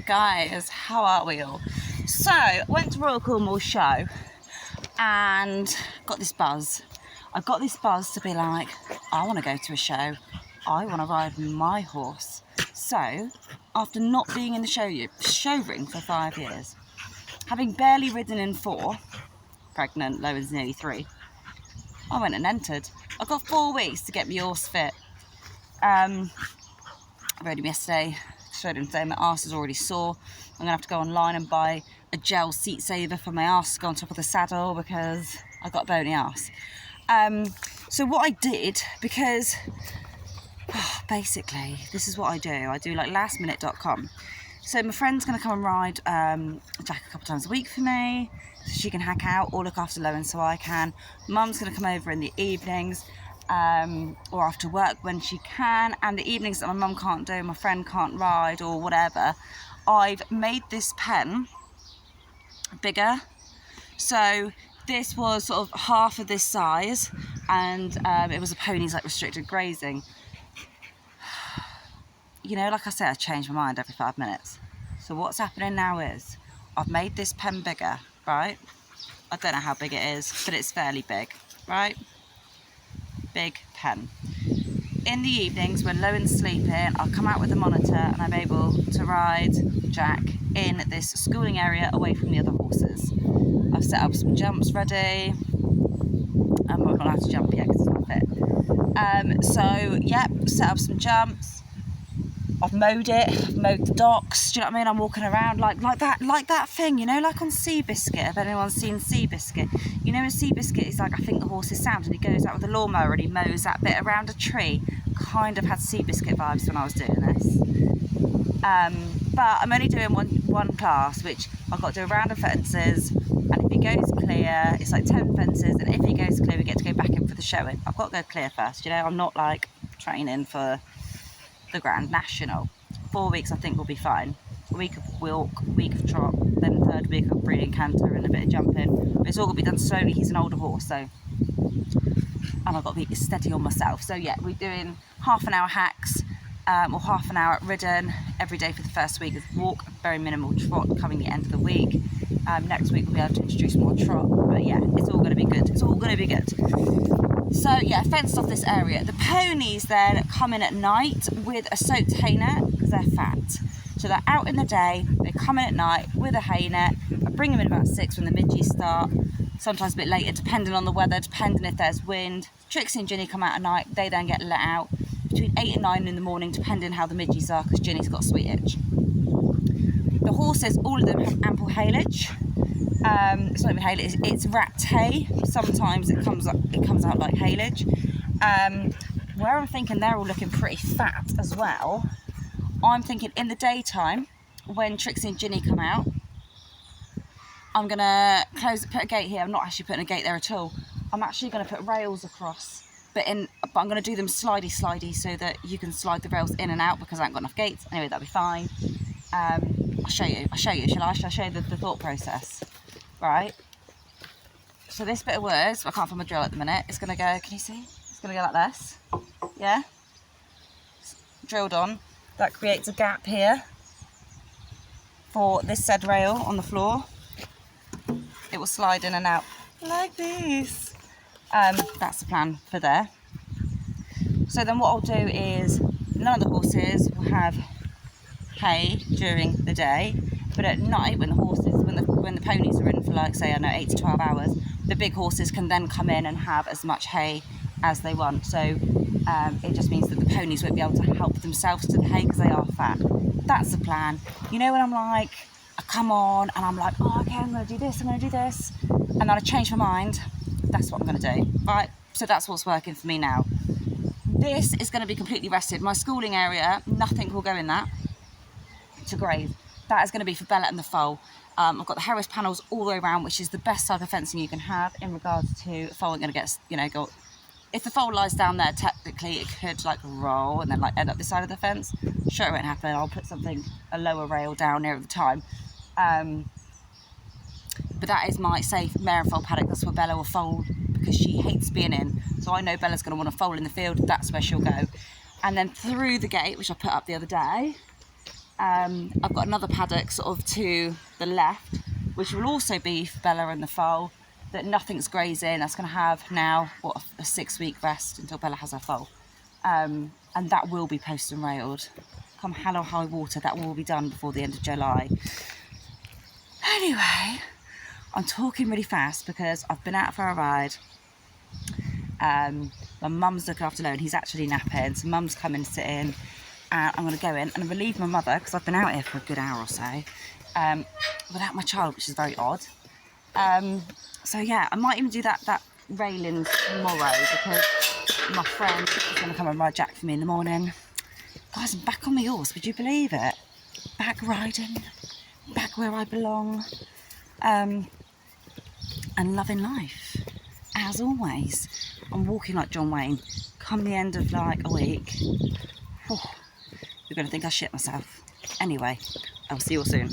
guys, how are we all? So, went to Royal Cornwall show and got this buzz. I got this buzz to be like, I want to go to a show. I want to ride my horse. So, after not being in the show ring for 5 years, having barely ridden in 4, pregnant, Lowen's nearly 3, I went and entered. I got 4 weeks to get my horse fit. I rode him yesterday, showed him today, my arse is already sore. I'm going to have to go online and buy a gel seat saver for my arse to go on top of the saddle because I got a bony arse. So what I did, because basically this is what I do like lastminute.com. So my friend's going to come and ride Jack a couple times a week for me, so she can hack out or look after Lowen so I can. Mum's going to come over in the evenings or after work when she can, and the evenings that my mum can't do, my friend can't ride or whatever, I've made this pen bigger. So this was sort of half of this size, and it was a pony's like restricted grazing. You know, like I said, I change my mind every 5 minutes. So what's happening now is I've made this pen bigger, right? I don't know how big it is, but it's fairly big, right? Big pen. In the evenings when Lowen's sleeping, I'll come out with the monitor and I'm able to ride Jack in this schooling area away from the other horses. I've set up some jumps ready. I'm not allowed to jump yet because it's not fit. So, yep, set up some jumps. I've mowed it, I've mowed the docks, do you know what I mean? I'm walking around like that thing, you know, like on Seabiscuit, if anyone's seen Seabiscuit. You know in Seabiscuit, he's like, I think the horse is sound, and he goes out with a lawnmower and he mows that bit around a tree. Kind of had Seabiscuit vibes when I was doing this. But I'm only doing one class, which I've got to do a round of fences, and if he goes clear, it's like 10 fences, and if he goes clear, we get to go back in for the showing. I've got to go clear first, you know, I'm not like training for the Grand National. 4 weeks I think will be fine. A week of walk, a week of trot, then third week of breeding canter and a bit of jumping. But it's all going to be done slowly, he's an older horse, so. And I've got to be steady on myself. So yeah, we're doing half an hour hacks, or half an hour at ridden every day for the first week of walk, very minimal trot coming the end of the week. Next week we'll be able to introduce more trot, but yeah, it's all going to be good. It's all going to be good. So yeah, fenced off this area. The ponies then come in at night with a soaked hay net because they're fat. So they're out in the day, they come in at night with a hay net. I bring them in about 6 when the midges start, sometimes a bit later depending on the weather, depending if there's wind. Trixie and Ginny come out at night, they then get let out between 8 and 9 in the morning depending how the midges are, because Ginny's got sweet itch. The horses, all of them have ample haylage. It's not even haylage, it's wrapped hay. Sometimes it comes out like haylage. Where I'm thinking they're all looking pretty fat as well, I'm thinking in the daytime when Trixie and Ginny come out, I'm gonna put a gate here. I'm not actually putting a gate there at all. I'm actually gonna put rails across, but I'm gonna do them slidey so that you can slide the rails in and out because I haven't got enough gates. Anyway, that'll be fine. I'll show you, shall I show you the thought process? Right, so this bit of wood, I can't find my drill at the minute, it's going to go, can you see? It's going to go like this, yeah? It's drilled on, that creates a gap here for this said rail on the floor. It will slide in and out like this. That's the plan for there. So then what I'll do is, none of the horses will have hay during the day, but at night when the ponies are in for like say 8 to 12 hours, the big horses can then come in and have as much hay as they want. So it just means that the ponies won't be able to help themselves to the hay because they are fat. That's the plan. You know when I'm like, I come on and I'm like, oh okay, I'm going to do this, and then I change my mind, that's what I'm going to do, right? So that's what's working for me now. This is going to be completely rested. My schooling area, nothing will go in that to graze. That is going to be for Bella and the foal. I've got the Harris panels all the way around, which is the best type of fencing you can have in regards to foal ain't going to get, you know, go. If the foal lies down there, technically it could like roll and then like end up this side of the fence. Sure, it won't happen. I'll put a lower rail down near the time. But that is my safe mare and foal paddock. That's where Bella will foal because she hates being in. So I know Bella's going to want to foal in the field. That's where she'll go. And then through the gate, which I put up the other day, I've got another paddock sort of to the left, which will also be for Bella and the foal, that nothing's grazing. That's going to have now, what, a 6-week rest until Bella has her foal. And that will be post and railed. Come hell or high water, that will be done before the end of July. Anyway, I'm talking really fast because I've been out for a ride. My mum's looking after Loan. He's actually napping, so mum's coming to sit in. I'm going to go in and I'm going to leave my mother, because I've been out here for a good hour or so, without my child, which is very odd. So yeah, I might even do that railing tomorrow, because my friend is going to come and ride Jack for me in the morning. Guys, I'm back on my horse, would you believe it? Back riding, back where I belong, and loving life, as always. I'm walking like John Wayne. Come the end of like a week, you're going to think I shit myself. Anyway, I'll see you all soon.